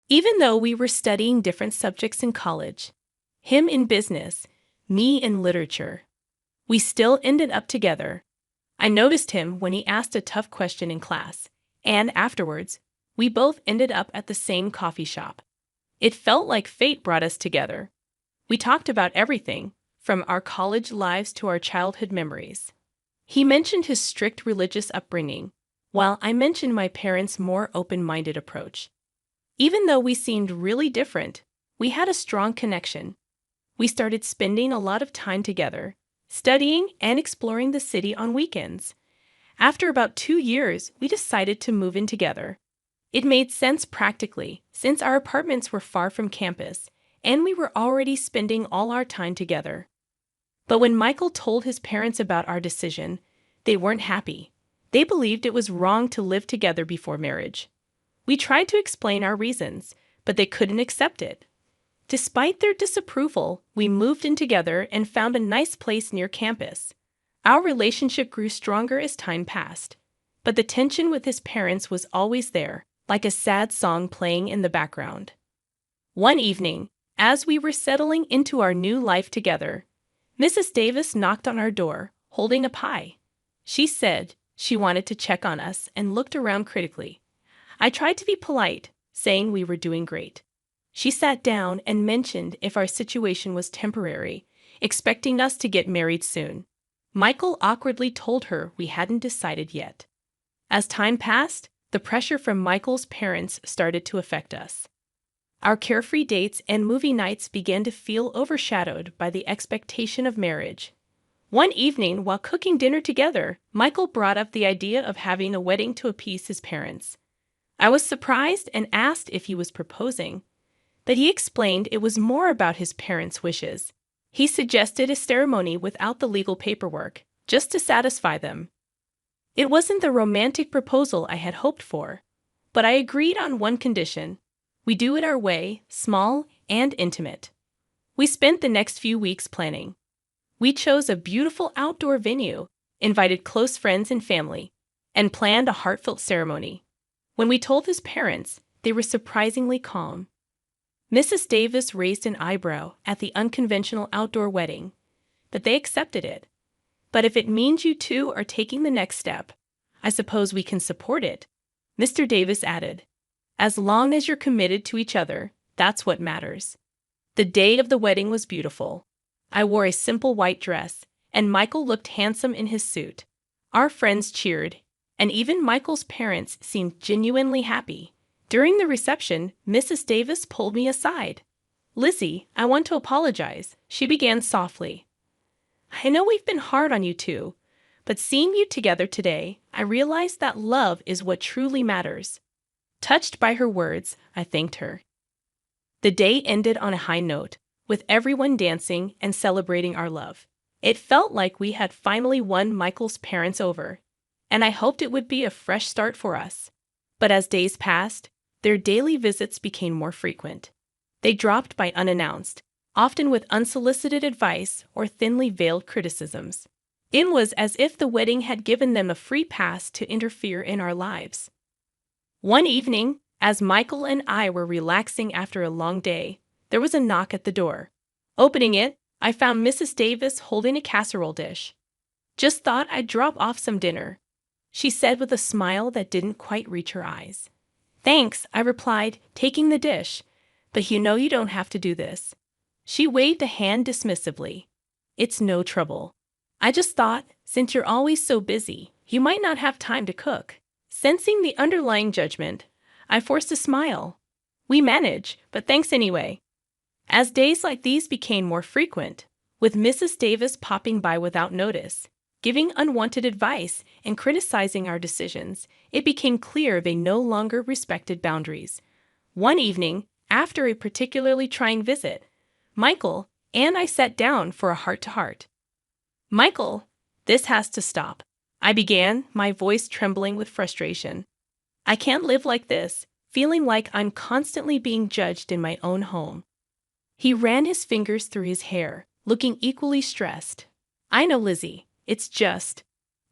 Even though we were studying different subjects in college, him in business, me in literature, we still ended up together. I noticed him when he asked a tough question in class, and afterwards, we both ended up at the same coffee shop. It felt like fate brought us together. We talked about everything, from our college lives to our childhood memories. He mentioned his strict religious upbringing, while I mentioned my parents' more open-minded approach. Even though we seemed really different, we had a strong connection. We started spending a lot of time together, studying and exploring the city on weekends. After about 2 years, we decided to move in together. It made sense practically, since our apartments were far from campus, and we were already spending all our time together. But when Michael told his parents about our decision, they weren't happy. They believed it was wrong to live together before marriage. We tried to explain our reasons, but they couldn't accept it. Despite their disapproval, we moved in together and found a nice place near campus. Our relationship grew stronger as time passed, but the tension with his parents was always there, like a sad song playing in the background. One evening, as we were settling into our new life together, Mrs. Davis knocked on our door, holding a pie. She said she wanted to check on us and looked around critically. I tried to be polite, saying we were doing great. She sat down and mentioned if our situation was temporary, expecting us to get married soon. Michael awkwardly told her we hadn't decided yet. As time passed, the pressure from Michael's parents started to affect us. Our carefree dates and movie nights began to feel overshadowed by the expectation of marriage. One evening, while cooking dinner together, Michael brought up the idea of having a wedding to appease his parents. I was surprised and asked if he was proposing, but he explained it was more about his parents' wishes. He suggested a ceremony without the legal paperwork, just to satisfy them. It wasn't the romantic proposal I had hoped for, but I agreed on one condition. We do it our way, small and intimate. We spent the next few weeks planning. We chose a beautiful outdoor venue, invited close friends and family, and planned a heartfelt ceremony. When we told his parents, they were surprisingly calm. Mrs. Davis raised an eyebrow at the unconventional outdoor wedding, but they accepted it. But if it means you two are taking the next step, I suppose we can support it, Mr. Davis added. As long as you're committed to each other, that's what matters. The day of the wedding was beautiful. I wore a simple white dress, and Michael looked handsome in his suit. Our friends cheered, and even Michael's parents seemed genuinely happy. During the reception, Mrs. Davis pulled me aside. "Lizzie, I want to apologize," she began softly. "I know we've been hard on you two, but seeing you together today, I realized that love is what truly matters." Touched by her words, I thanked her. The day ended on a high note, with everyone dancing and celebrating our love. It felt like we had finally won Michael's parents over, and I hoped it would be a fresh start for us. But as days passed, their daily visits became more frequent. They dropped by unannounced, often with unsolicited advice or thinly veiled criticisms. It was as if the wedding had given them a free pass to interfere in our lives. One evening, as Michael and I were relaxing after a long day, there was a knock at the door. Opening it, I found Mrs. Davis holding a casserole dish. "Just thought I'd drop off some dinner," she said with a smile that didn't quite reach her eyes. "Thanks," I replied, taking the dish, "but you know you don't have to do this." She waved a hand dismissively. "It's no trouble. I just thought, since you're always so busy, you might not have time to cook." Sensing the underlying judgment, I forced a smile. "We manage, but thanks anyway." As days like these became more frequent, with Mrs. Davis popping by without notice, giving unwanted advice and criticizing our decisions, it became clear they no longer respected boundaries. One evening, after a particularly trying visit, Michael and I sat down for a heart-to-heart. "Michael, this has to stop," I began, my voice trembling with frustration. "I can't live like this, feeling like I'm constantly being judged in my own home." He ran his fingers through his hair, looking equally stressed. "I know, Lizzie. It's just,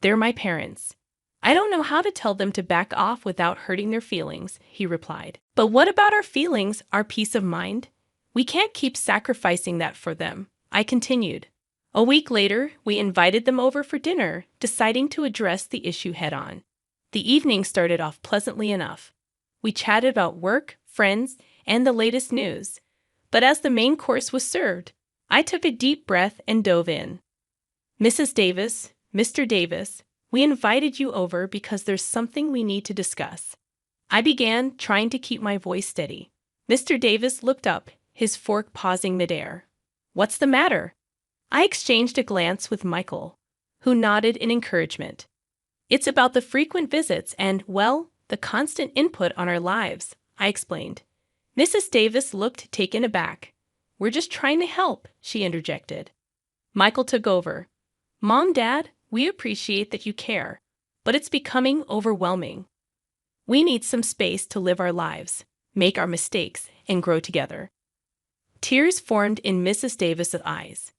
they're my parents. I don't know how to tell them to back off without hurting their feelings, he replied. But what about our feelings, our peace of mind? We can't keep sacrificing that for them, I continued. A week later, we invited them over for dinner, deciding to address the issue head-on. The evening started off pleasantly enough. We chatted about work, friends, and the latest news. But as the main course was served, I took a deep breath and dove in. Mrs. Davis, Mr. Davis, we invited you over because there's something we need to discuss. I began, trying to keep my voice steady. Mr. Davis looked up, his fork pausing midair. What's the matter? I exchanged a glance with Michael, who nodded in encouragement. It's about the frequent visits and, well, the constant input on our lives, I explained. Mrs. Davis looked taken aback. We're just trying to help, she interjected. Michael took over. Mom, Dad, we appreciate that you care, but it's becoming overwhelming. We need some space to live our lives, make our mistakes, and grow together. Tears formed in Mrs. Davis's eyes.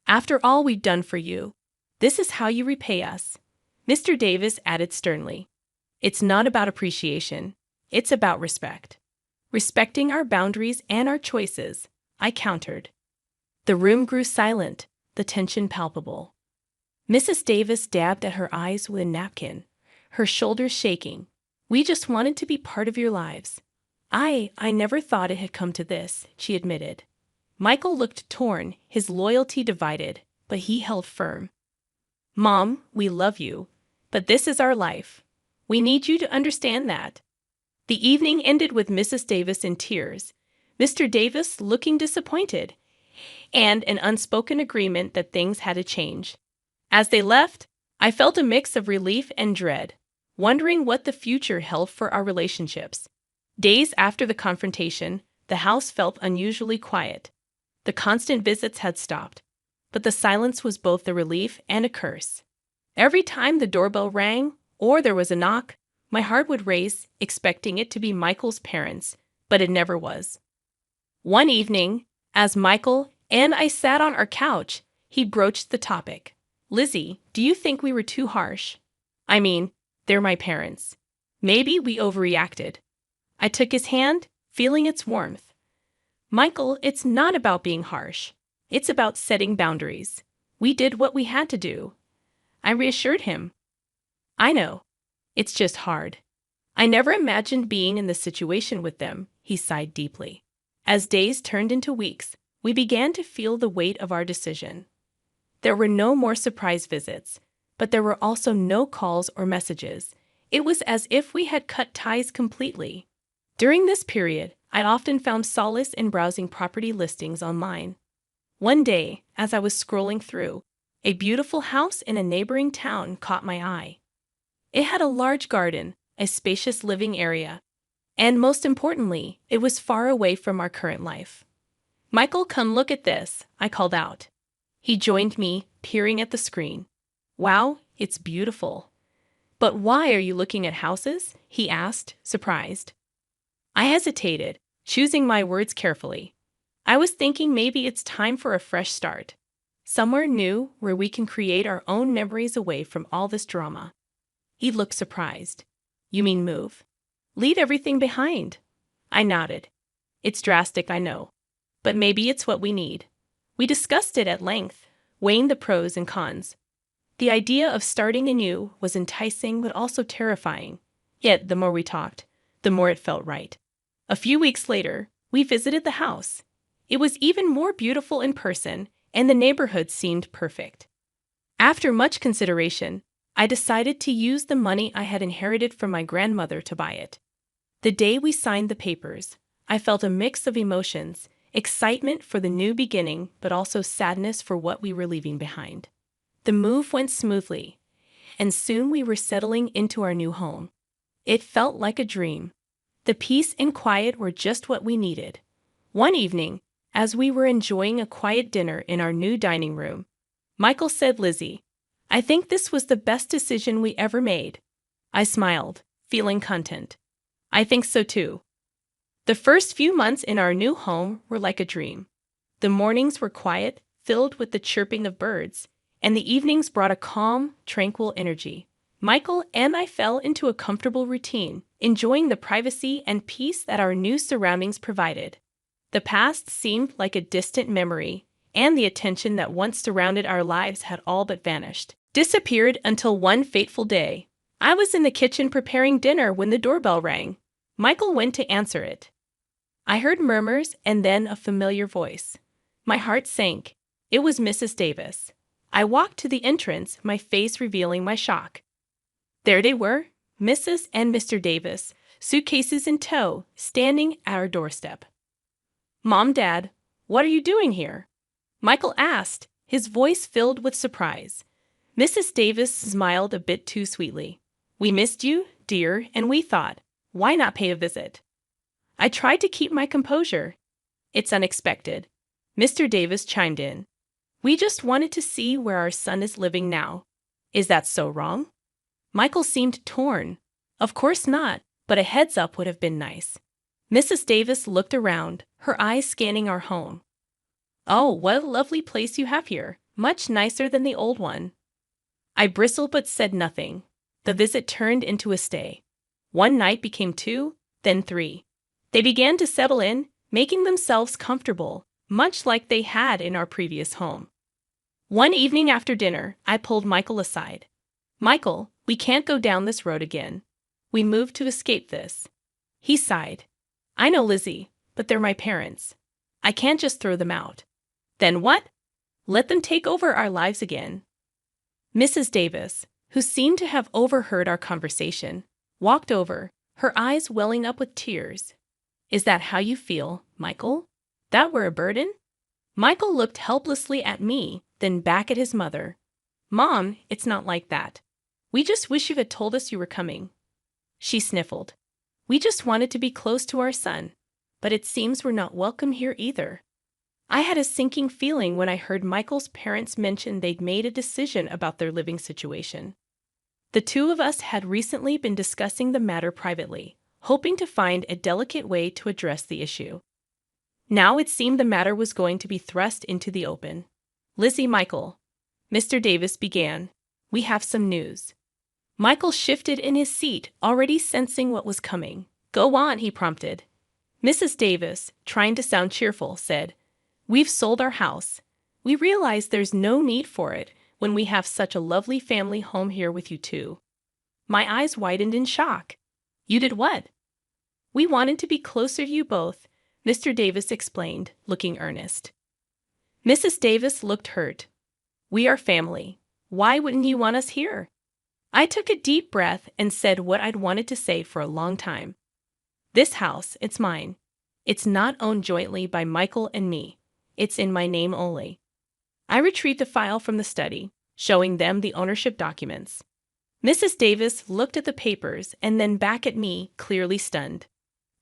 After all we've done for you, this is how you repay us. Mr. Davis added sternly. It's not about appreciation. It's about respect. Respecting our boundaries and our choices, I countered. The room grew silent, the tension palpable. Mrs. Davis dabbed at her eyes with a napkin, her shoulders shaking. We just wanted to be part of your lives. I never thought it had come to this, she admitted. Michael looked torn, his loyalty divided, but he held firm. Mom, we love you, but this is our life. We need you to understand that. The evening ended with Mrs. Davis in tears, Mr. Davis looking disappointed, and an unspoken agreement that things had to change. As they left, I felt a mix of relief and dread, wondering what the future held for our relationships. Days after the confrontation, the house felt unusually quiet. The constant visits had stopped, but the silence was both a relief and a curse. Every time the doorbell rang or there was a knock, my heart would race, expecting it to be Michael's parents, but it never was. One evening, as Michael and I sat on our couch, he broached the topic. Lizzie, do you think we were too harsh? I mean, they're my parents. Maybe we overreacted. I took his hand, feeling its warmth. Michael, it's not about being harsh. It's about setting boundaries. We did what we had to do. I reassured him. I know. It's just hard. I never imagined being in this situation with them, he sighed deeply. As days turned into weeks, we began to feel the weight of our decision. There were no more surprise visits, but there were also no calls or messages. It was as if we had cut ties completely. During this period, I often found solace in browsing property listings online. One day, as I was scrolling through, a beautiful house in a neighboring town caught my eye. It had a large garden, a spacious living area, and most importantly, it was far away from our current life. Michael, come look at this, I called out. He joined me, peering at the screen. Wow, it's beautiful. But why are you looking at houses? He asked, surprised. I hesitated, choosing my words carefully. I was thinking maybe it's time for a fresh start. Somewhere new where we can create our own memories away from all this drama. He looked surprised. You mean move? Leave everything behind? I nodded. It's drastic, I know. But maybe it's what we need. We discussed it at length, weighing the pros and cons. The idea of starting anew was enticing but also terrifying. Yet the more we talked, the more it felt right. A few weeks later, we visited the house. It was even more beautiful in person, and the neighborhood seemed perfect. After much consideration, I decided to use the money I had inherited from my grandmother to buy it. The day we signed the papers, I felt a mix of emotions, excitement for the new beginning, but also sadness for what we were leaving behind. The move went smoothly, and soon we were settling into our new home. It felt like a dream. The peace and quiet were just what we needed. One evening, as we were enjoying a quiet dinner in our new dining room, Michael said, Lizzie, I think this was the best decision we ever made. I smiled, feeling content. I think so too. The first few months in our new home were like a dream. The mornings were quiet, filled with the chirping of birds, and the evenings brought a calm, tranquil energy. Michael and I fell into a comfortable routine, enjoying the privacy and peace that our new surroundings provided. The past seemed like a distant memory, and the attention that once surrounded our lives had all but vanished. Disappeared until one fateful day. I was in the kitchen preparing dinner when the doorbell rang. Michael went to answer it. I heard murmurs and then a familiar voice. My heart sank. It was Mrs. Davis. I walked to the entrance, my face revealing my shock. There they were, Mrs. and Mr. Davis, suitcases in tow, standing at our doorstep. "Mom, Dad, what are you doing here?" Michael asked, his voice filled with surprise. Mrs. Davis smiled a bit too sweetly. "We missed you, dear, and we thought, why not pay a visit?" I tried to keep my composure. "It's unexpected," Mr. Davis chimed in. "We just wanted to see where our son is living now." "Is that so wrong?" Michael seemed torn. "Of course not, but a heads up would have been nice." Mrs. Davis looked around, her eyes scanning our home. "Oh, what a lovely place you have here. Much nicer than the old one." I bristled but said nothing. The visit turned into a stay. One night became 2, then 3. They began to settle in, making themselves comfortable, much like they had in our previous home. One evening after dinner, I pulled Michael aside. "Michael, we can't go down this road again. We moved to escape this." He sighed. "I know, Lizzie, but they're my parents. I can't just throw them out." "Then what?" "Let them take over our lives again." Mrs. Davis, who seemed to have overheard our conversation, walked over, her eyes welling up with tears. "Is that how you feel, Michael? That we're a burden?" Michael looked helplessly at me, then back at his mother. "Mom, it's not like that. We just wish you had told us you were coming." She sniffled. "We just wanted to be close to our son, but it seems we're not welcome here either." I had a sinking feeling when I heard Michael's parents mention they'd made a decision about their living situation. The two of us had recently been discussing the matter privately, hoping to find a delicate way to address the issue. Now it seemed the matter was going to be thrust into the open. "Lizzie, Michael," Mr. Davis began, "we have some news." Michael shifted in his seat, already sensing what was coming. "Go on," he prompted. Mrs. Davis, trying to sound cheerful, said, "We've sold our house. We realize there's no need for it when we have such a lovely family home here with you two." My eyes widened in shock. "You did what?" "We wanted to be closer to you both," Mr. Davis explained, looking earnest. Mrs. Davis looked hurt. "We are family. Why wouldn't you want us here?" I took a deep breath and said what I'd wanted to say for a long time. "This house, it's mine. It's not owned jointly by Michael and me. It's in my name only." I retrieved a file from the study, showing them the ownership documents. Mrs. Davis looked at the papers and then back at me, clearly stunned.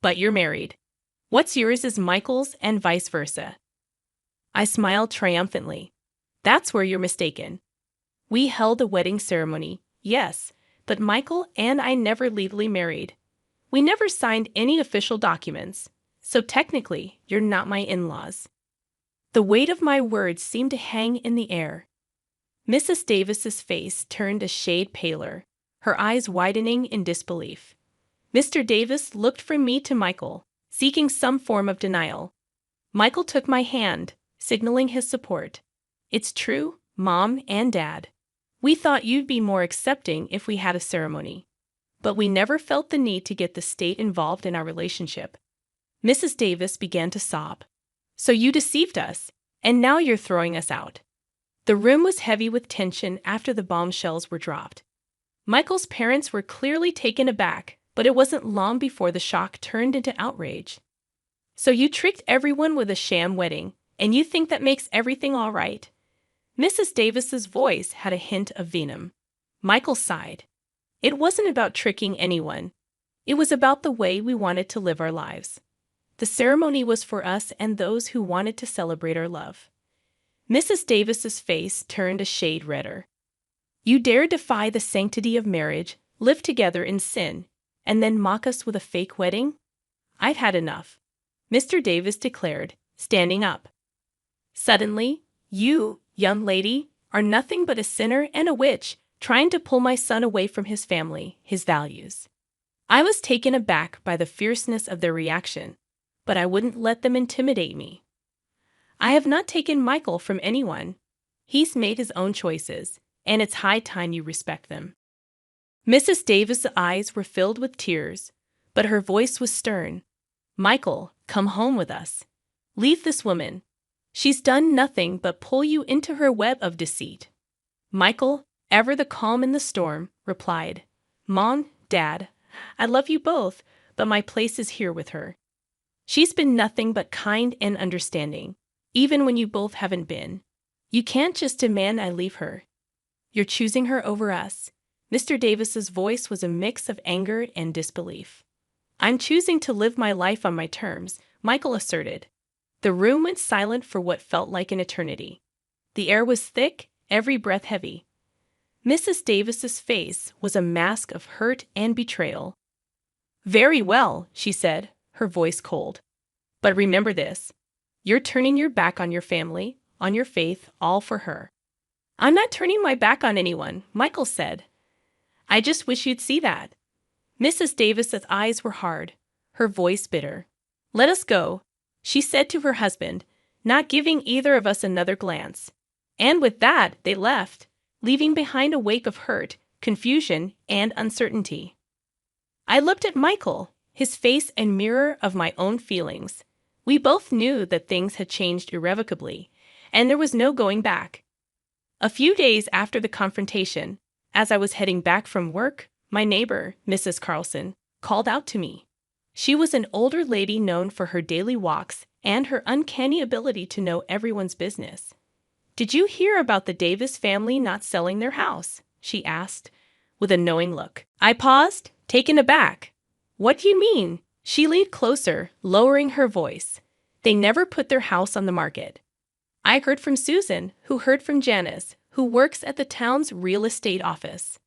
"But you're married. What's yours is Michael's and vice versa." I smiled triumphantly. "That's where you're mistaken. We held a wedding ceremony, yes, but Michael and I never legally married. We never signed any official documents, so technically you're not my in-laws." The weight of my words seemed to hang in the air. Mrs. Davis's face turned a shade paler, her eyes widening in disbelief. Mr. Davis looked from me to Michael, seeking some form of denial. Michael took my hand, signaling his support. "It's true, Mom and Dad. We thought you'd be more accepting if we had a ceremony. But we never felt the need to get the state involved in our relationship." Mrs. Davis began to sob. "So you deceived us, and now you're throwing us out." The room was heavy with tension after the bombshells were dropped. Michael's parents were clearly taken aback, but it wasn't long before the shock turned into outrage. "So you tricked everyone with a sham wedding, and you think that makes everything all right?" Mrs. Davis's voice had a hint of venom. Michael sighed. "It wasn't about tricking anyone. It was about the way we wanted to live our lives. The ceremony was for us and those who wanted to celebrate our love." Mrs. Davis's face turned a shade redder. "You dare defy the sanctity of marriage, live together in sin, and then mock us with a fake wedding? I've had enough," Mr. Davis declared, standing up. "Suddenly, you, young lady, are nothing but a sinner and a witch, trying to pull my son away from his family, his values. I was taken aback by the fierceness of their reaction, but I wouldn't let them intimidate me. I have not taken Michael from anyone. He's made his own choices, and it's high time you respect them. Mrs. Davis' eyes were filled with tears, but her voice was stern. Michael, come home with us. Leave this woman. She's done nothing but pull you into her web of deceit. Michael, ever the calm in the storm, replied, Mom, Dad, I love you both, but my place is here with her. She's been nothing but kind and understanding, even when you both haven't been. You can't just demand I leave her. You're choosing her over us. Mr. Davis's voice was a mix of anger and disbelief. I'm choosing to live my life on my terms, Michael asserted. The room went silent for what felt like an eternity. The air was thick, every breath heavy. Mrs. Davis's face was a mask of hurt and betrayal. Very well, she said, her voice cold. But remember this. You're turning your back on your family, on your faith, all for her. I'm not turning my back on anyone, Michael said. I just wish you'd see that. Mrs. Davis's eyes were hard, her voice bitter. Let us go, she said to her husband, not giving either of us another glance. And with that, they left, leaving behind a wake of hurt, confusion, and uncertainty. I looked at Michael, his face a mirror of my own feelings. We both knew that things had changed irrevocably, and there was no going back. A few days after the confrontation, as I was heading back from work, my neighbor, Mrs. Carlson, called out to me. She was an older lady known for her daily walks and her uncanny ability to know everyone's business. Did you hear about the Davis family not selling their house? She asked, with a knowing look. I paused, taken aback. What do you mean? She leaned closer, lowering her voice. They never put their house on the market. I heard from Susan, who heard from Janice, who works at the town's real estate office.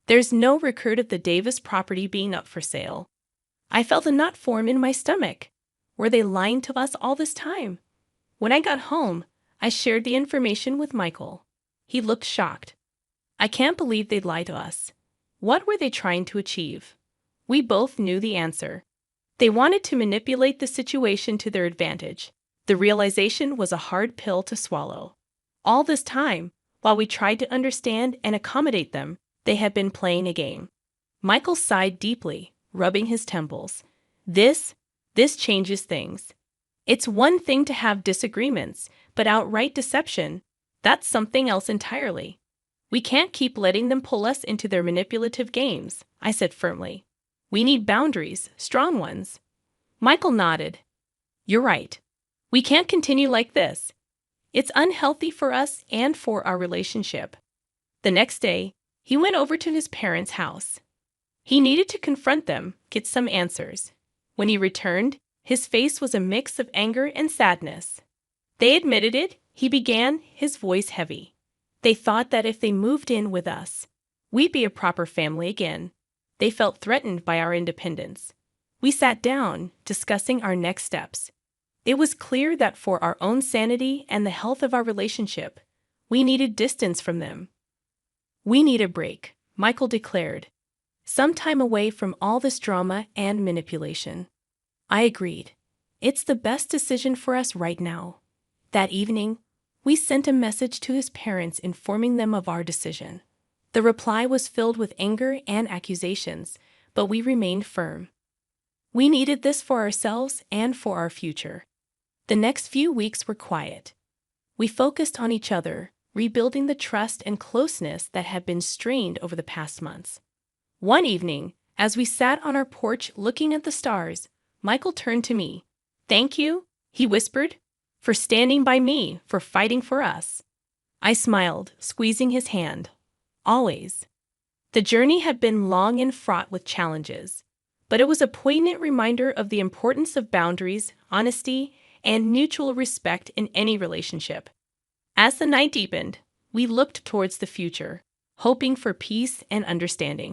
There's no record of the Davis property being up for sale. I felt a knot form in my stomach. Were they lying to us all this time? When I got home, I shared the information with Michael. He looked shocked. I can't believe they'd lie to us. What were they trying to achieve? We both knew the answer. They wanted to manipulate the situation to their advantage. The realization was a hard pill to swallow. All this time, while we tried to understand and accommodate them, they had been playing a game. Michael sighed deeply, rubbing his temples. This changes things. It's one thing to have disagreements, but outright deception, that's something else entirely. We can't keep letting them pull us into their manipulative games, I said firmly. We need boundaries, strong ones. Michael nodded. You're right. We can't continue like this. It's unhealthy for us and for our relationship. The next day, he went over to his parents' house. He needed to confront them, get some answers. When he returned, his face was a mix of anger and sadness. They admitted it, he began, his voice heavy. They thought that if they moved in with us, we'd be a proper family again. They felt threatened by our independence. We sat down, discussing our next steps. It was clear that for our own sanity and the health of our relationship, we needed distance from them. We need a break, Michael declared. Some time away from all this drama and manipulation. I agreed. It's the best decision for us right now. That evening, we sent a message to his parents informing them of our decision. The reply was filled with anger and accusations, but we remained firm. We needed this for ourselves and for our future. The next few weeks were quiet. We focused on each other, rebuilding the trust and closeness that had been strained over the past months. One evening, as we sat on our porch looking at the stars, Michael turned to me. Thank you, he whispered, for standing by me, for fighting for us. I smiled, squeezing his hand. Always. The journey had been long and fraught with challenges, but it was a poignant reminder of the importance of boundaries, honesty, and mutual respect in any relationship. As the night deepened, we looked towards the future, hoping for peace and understanding.